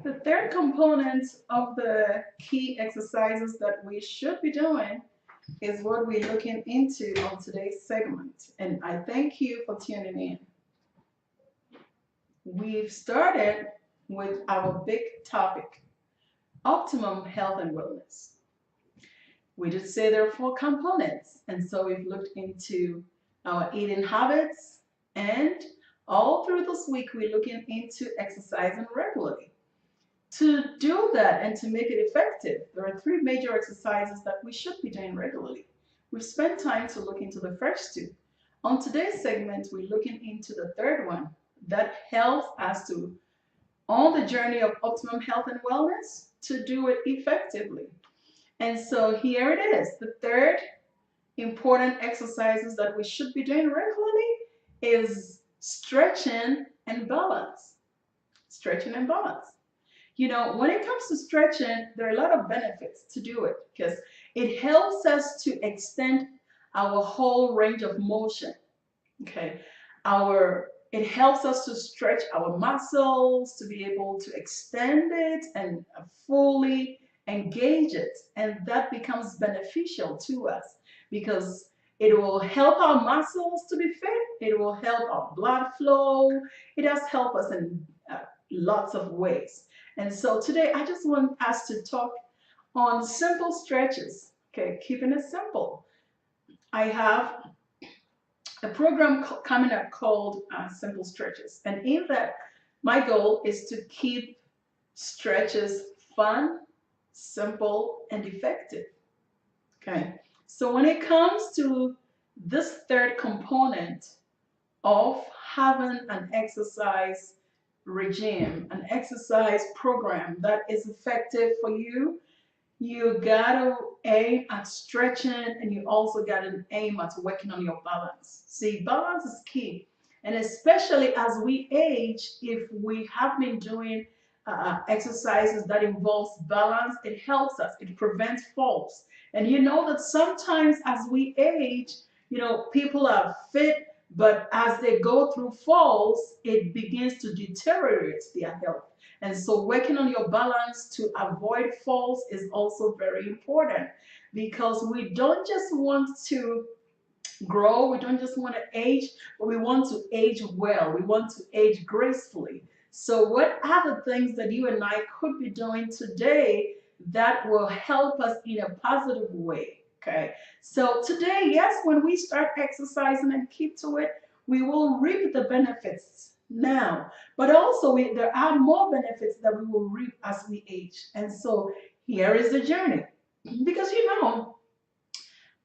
The third component of the key exercises that we should be doing is what we're looking into on today's segment. And I thank you for tuning in. We've started with our big topic, optimum health and wellness. We did say there are four components, and so we've looked into our eating habits, and all through this week, we're looking into exercising regularly. To do that and to make it effective, there are three major exercises that we should be doing regularly. We've spent time to look into the first two. On today's segment, we're looking into the third one that helps us to, on the journey of optimum health and wellness, to do it effectively. And so here it is. The third important exercises that we should be doing regularly is stretching and balance. Stretching and balance. You know, when it comes to stretching, there are a lot of benefits to do it because it helps us to extend our whole range of motion. Okay, it helps us to stretch our muscles to be able to extend it and fully engage it, and that becomes beneficial to us because it will help our muscles to be fit. It will help our blood flow. It does help us in lots of ways. And so today I just want us to talk on simple stretches. Okay, keeping it simple. I have a program coming up called Simple Stretches. And in that, my goal is to keep stretches fun, simple, and effective. Okay, so when it comes to this third component of having an exercise regime, an exercise program that is effective for you, you gotta aim at stretching and you also gotta aim at working on your balance. See, balance is key. And especially as we age, if we have been doing exercises that involves balance, it helps us, it prevents falls. And you know that sometimes as we age, you know, people are fit, but as they go through falls, it begins to deteriorate their health. And so working on your balance to avoid falls is also very important because we don't just want to grow, we don't just want to age, but we want to age well. We want to age gracefully. So what are the things that you and I could be doing today that will help us in a positive way? Okay. So today, yes, when we start exercising and keep to it, we will reap the benefits now. But also there are more benefits that we will reap as we age. And so here is the journey. Because you know,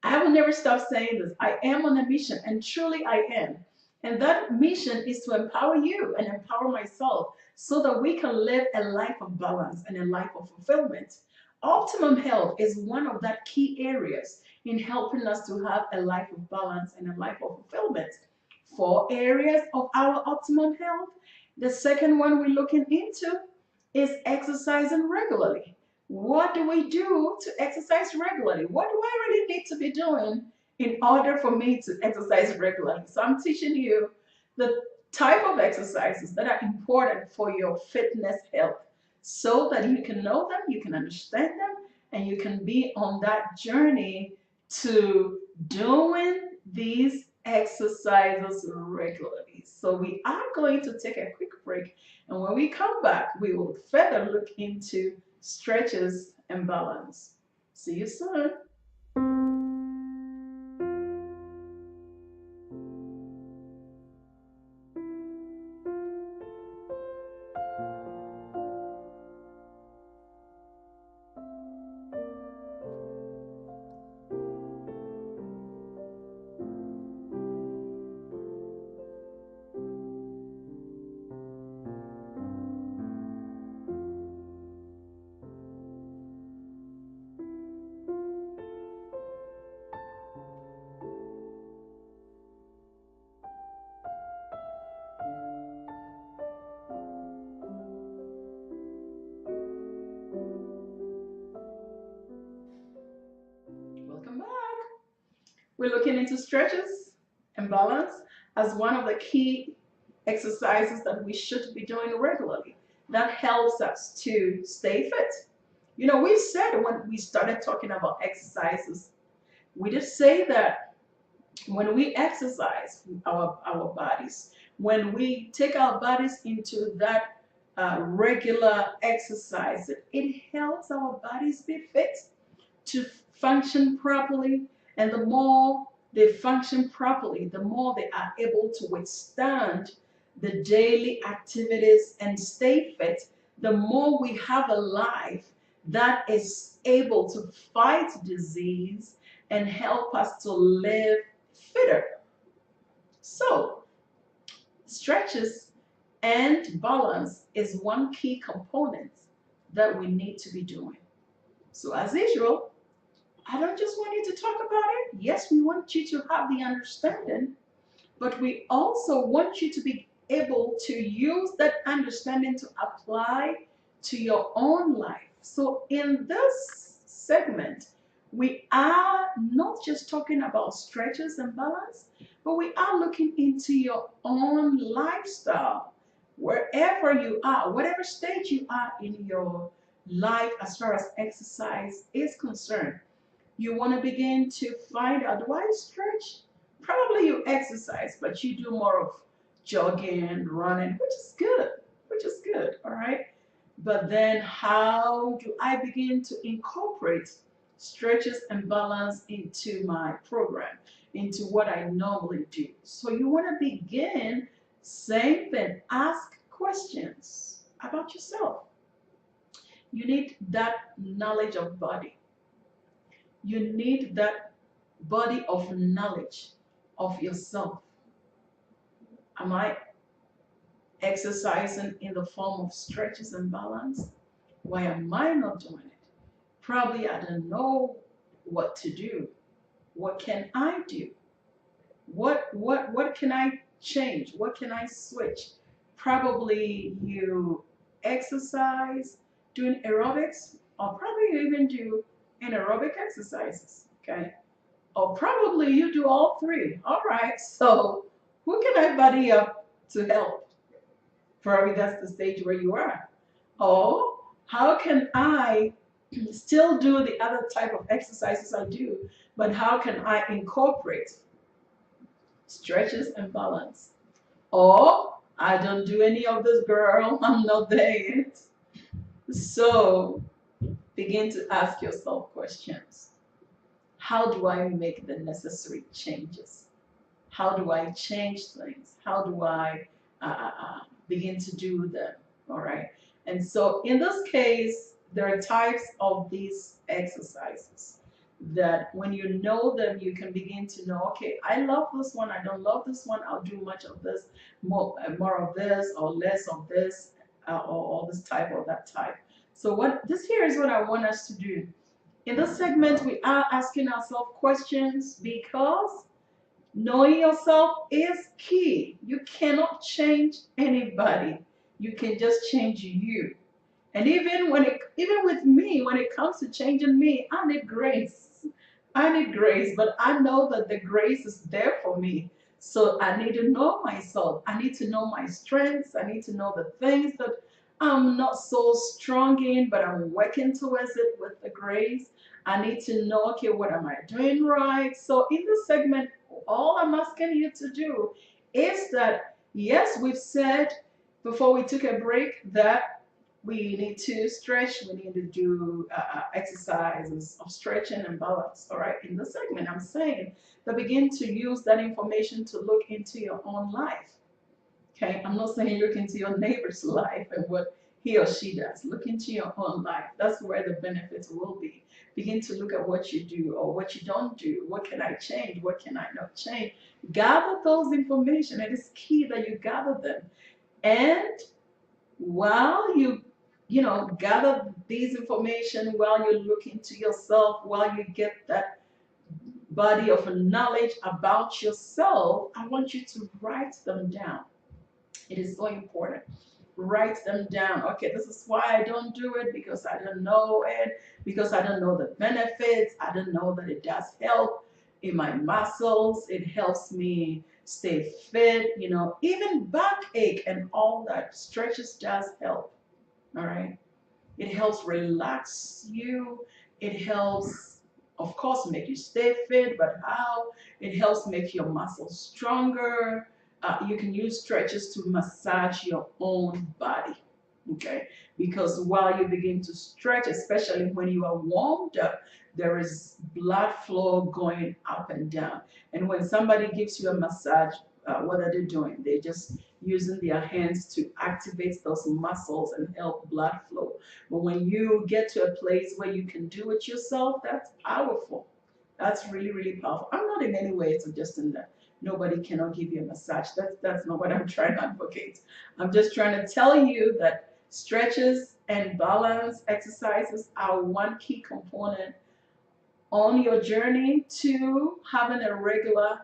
I will never stop saying this. I am on a mission, and truly I am. And that mission is to empower you and empower myself so that we can live a life of balance and a life of fulfillment. Optimum health is one of that key areas in helping us to have a life of balance and a life of fulfillment. Four areas of our optimum health. The second one we're looking into is exercising regularly. What do we do to exercise regularly? What do I really need to be doing in order for me to exercise regularly? So I'm teaching you the type of exercises that are important for your fitness health so that you can know them, you can understand them, and you can be on that journey to doing these exercises regularly. So we are going to take a quick break, and when we come back, we will further look into stretches and balance. See you soon. Welcome back. We're looking into stretches and balance as one of the key exercises that we should be doing regularly. that helps us to stay fit. We said when we started talking about exercises, we did say that when we exercise our bodies, when we take our bodies into that regular exercise, it helps our bodies be fit to function properly. And the more they function properly, the more they are able to withstand the daily activities and stay fit, the more we have a life that is able to fight disease and help us to live fitter. So, stretches and balance is one key component that we need to be doing. So, as usual, I don't just want you to talk about it. Yes, we want you to have the understanding, but we also want you to be able to use that understanding to apply to your own life. So in this segment, we are not just talking about stretches and balance, but we are looking into your own lifestyle. Wherever you are, whatever stage you are in your life as far as exercise is concerned, you want to begin to find out, do I stretch? Probably you exercise, but you do more of jogging, running, which is good, all right? But then how do I begin to incorporate stretches and balance into my program, into what I normally do? So you want to begin, same thing, ask questions about yourself. You need that knowledge of body. You need that body of knowledge of yourself. Am I exercising in the form of stretches and balance? Why am I not doing it? Probably I don't know what to do. What can I do? What can I change? What can I switch? Probably you exercise doing aerobics, or probably you even do anaerobic exercises. Okay. Or probably you do all three. All right. So who can I buddy up to help? Probably that's the stage where you are. Or how can I still do the other type of exercises I do, but how can I incorporate stretches and balance? Or I don't do any of this, girl. I'm not there yet. So begin to ask yourself questions. How do I make the necessary changes? How do I change things? How do I begin to do them? All right. And so in this case, there are types of these exercises that when you know them, you can begin to know, okay, I love this one, I don't love this one, I'll do much of this, more of this, or less of this, or this type or that type. So this here is what I want us to do. In this segment, we are asking ourselves questions because knowing yourself is key. You cannot change anybody. You can just change you. And even with me, when it comes to changing me, I need grace. I need grace, but I know that the grace is there for me. So I need to know myself. I need to know my strengths. I need to know the things that I'm not so strong in, but I'm working towards it with the grace. I need to know, okay, what am I doing right? So in this segment, all I'm asking you to do is that, yes, we've said before we took a break that we need to stretch, we need to do exercises of stretching and balance. All right, in this segment, I'm saying that begin to use that information to look into your own life. Okay, I'm not saying look into your neighbor's life and what he or she does. Look into your own life. That's where the benefits will be. Begin to look at what you do or what you don't do. What can I change? What can I not change? Gather those information. It is key that you gather them. And while you gather these information, while you look into yourself, while you get that body of knowledge about yourself, I want you to write them down. It is so important. Write them down. Okay, this is why I don't do it, because I don't know it, because I don't know the benefits. I don't know that it does help in my muscles. It helps me stay fit, even backache and all that. Stretches does help. All right. It helps relax you. It helps, of course, make you stay fit, but how? It helps make your muscles stronger. You can use stretches to massage your own body. Okay, because while you begin to stretch, especially when you are warmed up, there is blood flow going up and down. And when somebody gives you a massage, what are they doing? They're just using their hands to activate those muscles and help blood flow. But when you get to a place where you can do it yourself, that's powerful. That's really, really powerful. I'm not in any way suggesting that nobody cannot give you a massage. That's not what I'm trying to advocate. I'm just trying to tell you that stretches and balance exercises are one key component on your journey to having a regular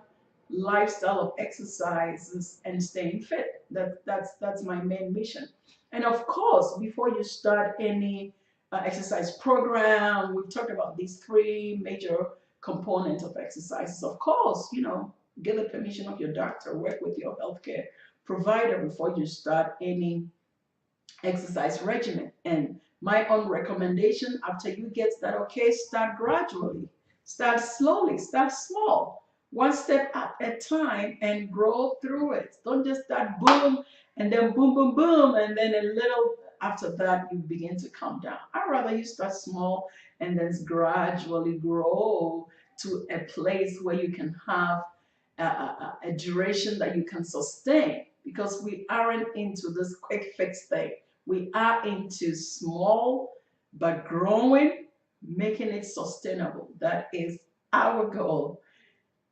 lifestyle of exercises and staying fit. That's my main mission. And of course, before you start any exercise program, we've talked about these three major components of exercises. Of course, get the permission of your doctor, work with your healthcare provider before you start any exercise regimen. And my own recommendation after you get that, okay, start gradually, start slowly, start small, one step at a time and grow through it. Don't just start boom and then boom, boom, boom, and then a little after that you begin to calm down. I'd rather you start small and then gradually grow to a place where you can have a duration that you can sustain, because we aren't into this quick fix thing. We are into small but growing, making it sustainable. That is our goal.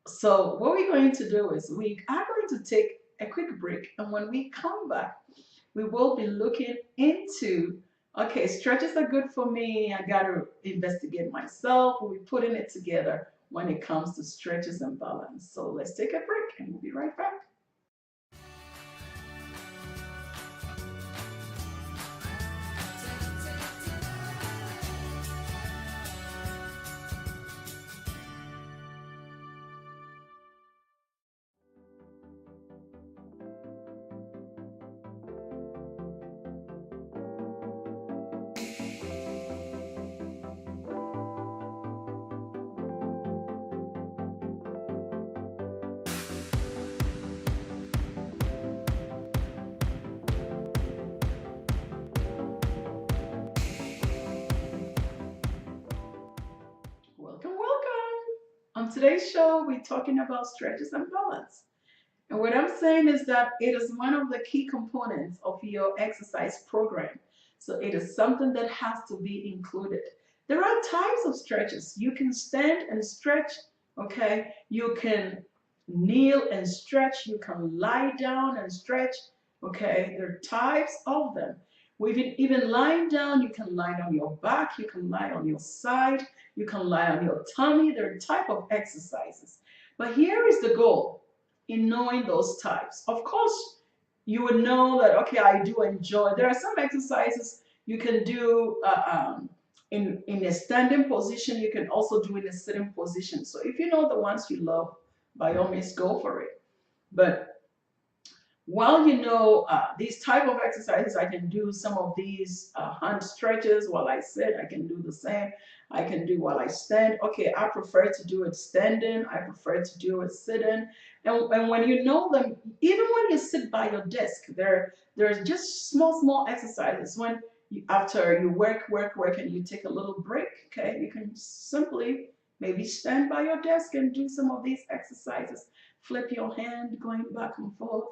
So what we're going to do is we are going to take a quick break, and when we come back, we will be looking into, okay, stretches are good for me. I got to investigate myself. We'll be putting it together when it comes to stretches and balance. So let's take a break and we'll be right back. Welcome, welcome. On today's show, we're talking about stretches and balance. And what I'm saying is that it is one of the key components of your exercise program. So it is something that has to be included. There are types of stretches. You can stand and stretch, okay? You can kneel and stretch. You can lie down and stretch, okay? There are types of them. Even lying down, you can lie on your back, you can lie on your side, you can lie on your tummy. There are type of exercises. But here is the goal in knowing those types. Of course, you would know that, okay, I do enjoy. There are some exercises you can do in a standing position. You can also do in a sitting position. So if you know the ones you love, by all means, go for it. But while these type of exercises, I can do some of these hand stretches while I sit. I can do the same. I can do while I stand. Okay, I prefer to do it standing. I prefer to do it sitting. And when you know them, even when you sit by your desk, there's just small exercises. When after you work, and you take a little break, okay, you can simply maybe stand by your desk and do some of these exercises. Flip your hand going back and forth.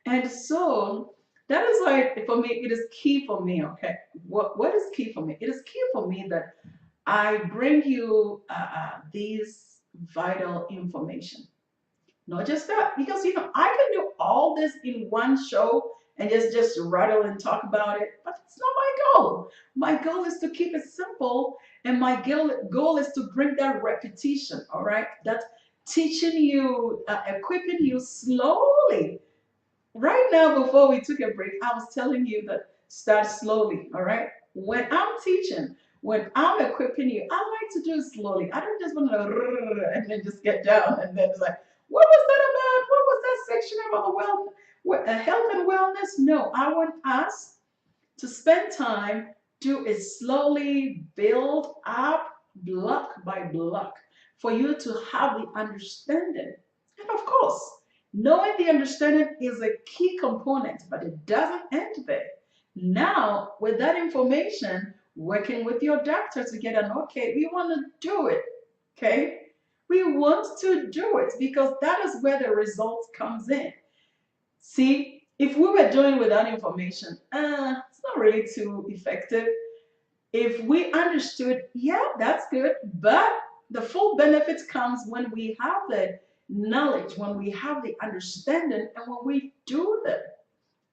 And so that is like, for me, it is key for me, okay? What is key for me? It is key for me that I bring you these vital information. Not just that, because I can do all this in one show and just rattle and talk about it, but it's not my goal. My goal is to keep it simple, and my goal is to bring that repetition, all right? That teaching you, equipping you slowly. Right now, before we took a break, I was telling you that start slowly, all right? When I'm teaching, when I'm equipping you, I like to do it slowly. I don't just want to and then just get down and then it's like, what was that about? What was that section about the health and wellness? No, I want us to spend time, do it slowly, build up block by block for you to have the understanding. And of course, knowing the understanding is a key component, but it doesn't end there. Now, with that information, working with your doctor to get an okay, we want to do it. Okay? We want to do it because that is where the result comes in. See, if we were doing without information, it's not really too effective. If we understood, yeah, that's good, but the full benefit comes when we have the knowledge, when we have the understanding, and when we do them,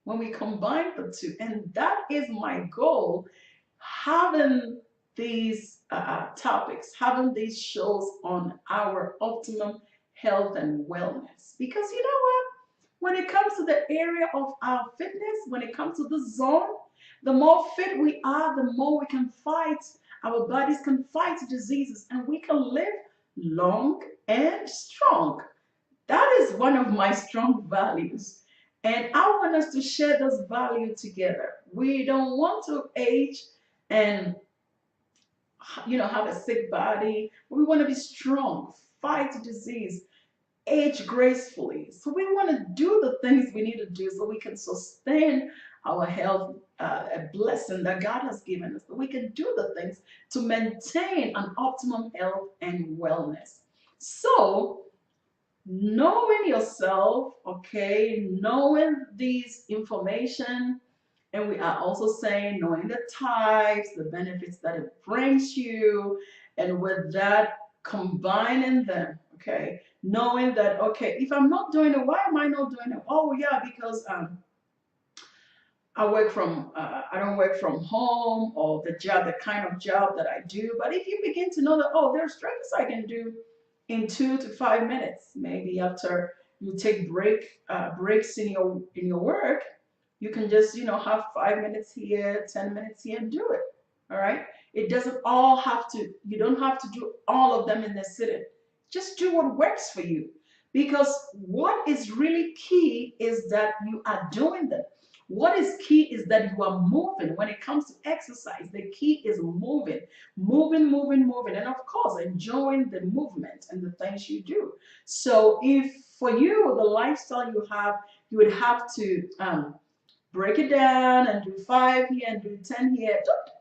when we combine the two. And that is my goal, having these topics, having these shows on our optimum health and wellness. Because you know what? When it comes to the area of our fitness, when it comes to the zone, the more fit we are, the more we can fight. Our bodies can fight diseases and we can live long and strong. That is one of my strong values. And I want us to share this value together. We don't want to age and have a sick body. We want to be strong, fight disease, age gracefully. So we want to do the things we need to do so we can sustain our health, a blessing that God has given us. So we can do the things to maintain an optimum health and wellness. So knowing yourself, okay, knowing these information, and we are also saying knowing the types, the benefits that it brings you, and with that, combining them, okay, knowing that, okay, if I'm not doing it, why am I not doing it? Oh, yeah, because I don't work from home, or the kind of job that I do. But if you begin to know that, oh, there's stretches I can do in 2 to 5 minutes, maybe after you take breaks in your work, you can just, have 5 minutes here, 10 minutes here and do it. All right. It doesn't all have to, you don't have to do all of them in the sitting. Just do what works for you. Because what is really key is that you are doing them. What is key is that you are moving. When it comes to exercise, the key is moving, moving, moving, moving. And of course, enjoying the movement and the things you do. So if for you, the lifestyle you have, you would have to break it down and do 5 here and do 10 here.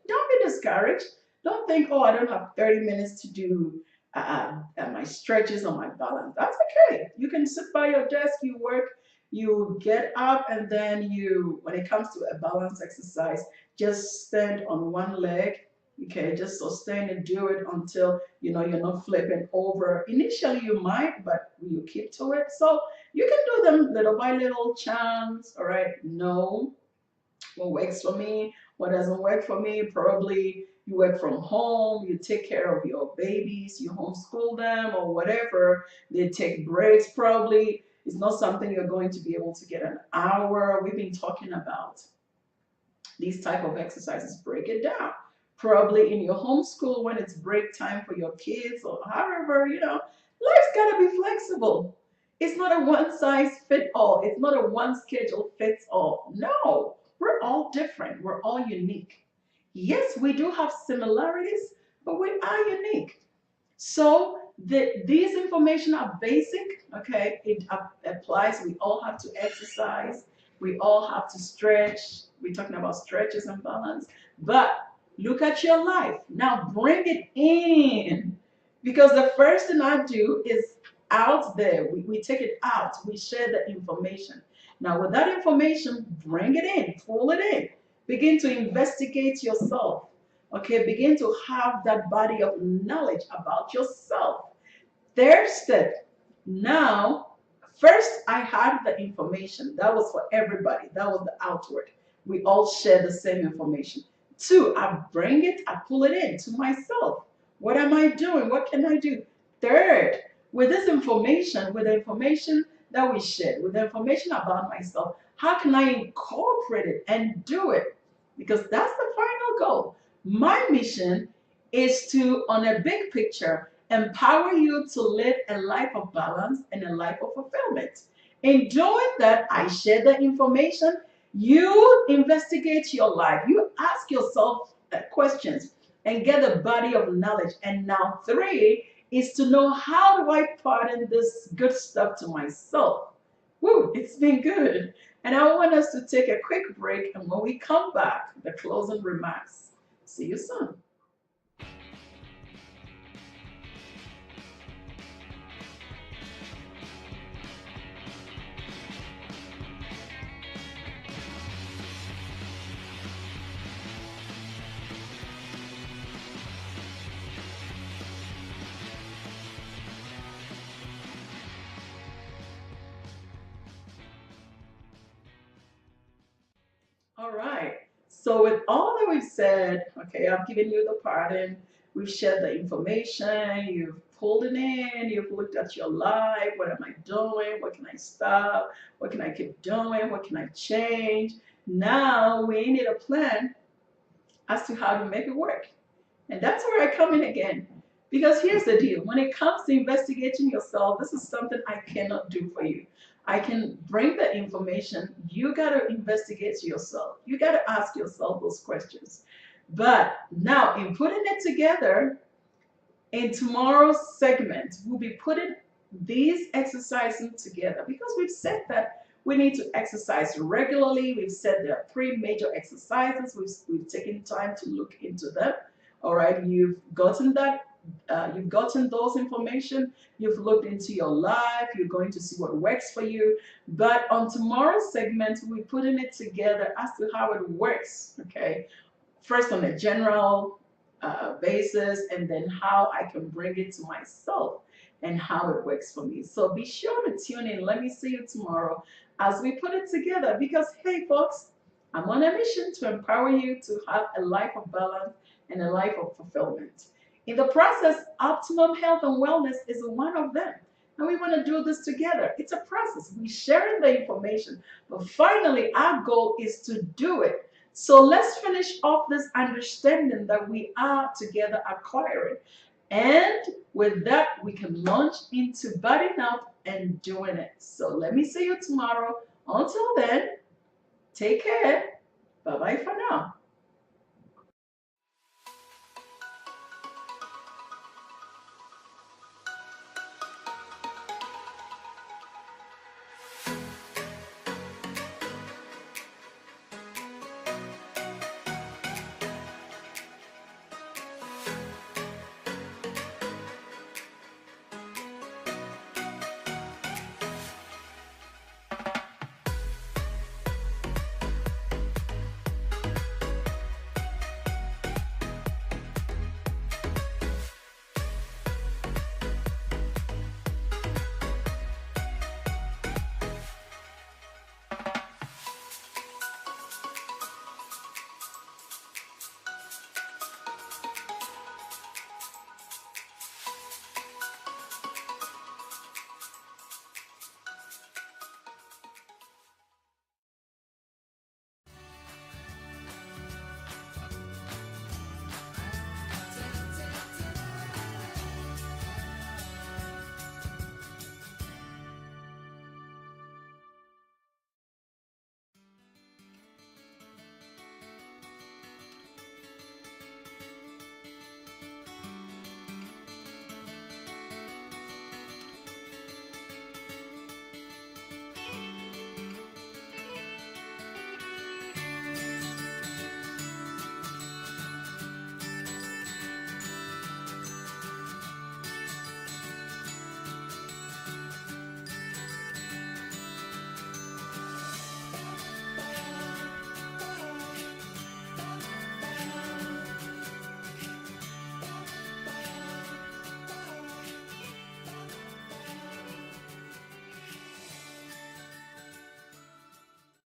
Don't be discouraged. Don't think, oh, I don't have 30 minutes to do my stretches or my balance. That's okay. You can sit by your desk, you work, you get up, and then when it comes to a balance exercise, just stand on one leg. Okay, just sustain and do it until you're not flipping over. Initially you might, but you keep to it. So you can do them little by little, chunks. All right, no, what works for me, what doesn't work for me. Probably you work from home, you take care of your babies, you homeschool them or whatever. They take breaks. Probably it's not something you're going to be able to get an hour. We've been talking about these type of exercises. Break it down. Probably in your homeschool, when it's break time for your kids or however, life's got to be flexible. It's not a one size fit all. It's not a one schedule fits all. No, we're all different. We're all unique. Yes, we do have similarities, but we are unique. So these information are basic, okay? It applies. We all have to exercise. We all have to stretch. We're talking about stretches and balance. But look at your life. Now bring it in. Because the first thing I do is out there. We take it out. We share the information. Now with that information, bring it in. Pull it in. Begin to investigate yourself. Okay, begin to have that body of knowledge about yourself. Third step. Now, first I had the information. That was for everybody. That was the outward. We all share the same information. Two, I bring it, I pull it in to myself. What am I doing? What can I do? Third, with this information, with the information that we shared, with the information about myself, how can I incorporate it and do it? Because that's the final goal. My mission is to, on a big picture, empower you to live a life of balance and a life of fulfillment. In doing that, I share the information. You investigate your life. You ask yourself questions and get a body of knowledge. And now three is to know, how do I pardon this good stuff to myself? Woo, it's been good. And I want us to take a quick break. And when we come back, the closing remarks. See you soon. All right. So with all that we've said, okay, I've given you the pardon, we've shared the information, you've pulled it in, you've looked at your life, what am I doing? What can I stop? What can I keep doing? What can I change? Now we need a plan as to how to make it work. And that's where I come in again. Because here's the deal, when it comes to investigating yourself, this is something I cannot do for you. I can bring the information. You got to investigate yourself. You got to ask yourself those questions. But now, in putting it together, in tomorrow's segment, we'll be putting these exercises together because we've said that we need to exercise regularly. We've said there are three major exercises. We've taken time to look into them. All right, you've gotten that. You've gotten those information. You've looked into your life. You're going to see what works for you. But on tomorrow's segment, we're putting it together as to how it works. Okay, first on a general basis, and then how I can bring it to myself and how it works for me. So be sure to tune in. Let me see you tomorrow as we put it together because, hey, folks, I'm on a mission to empower you to have a life of balance and a life of fulfillment. In the process, optimum health and wellness is one of them. And we want to do this together. It's a process. We're sharing the information. But finally, our goal is to do it. So let's finish off this understanding that we are together acquiring. And with that, we can launch into budding up and doing it. So let me see you tomorrow. Until then, take care. Bye bye for now.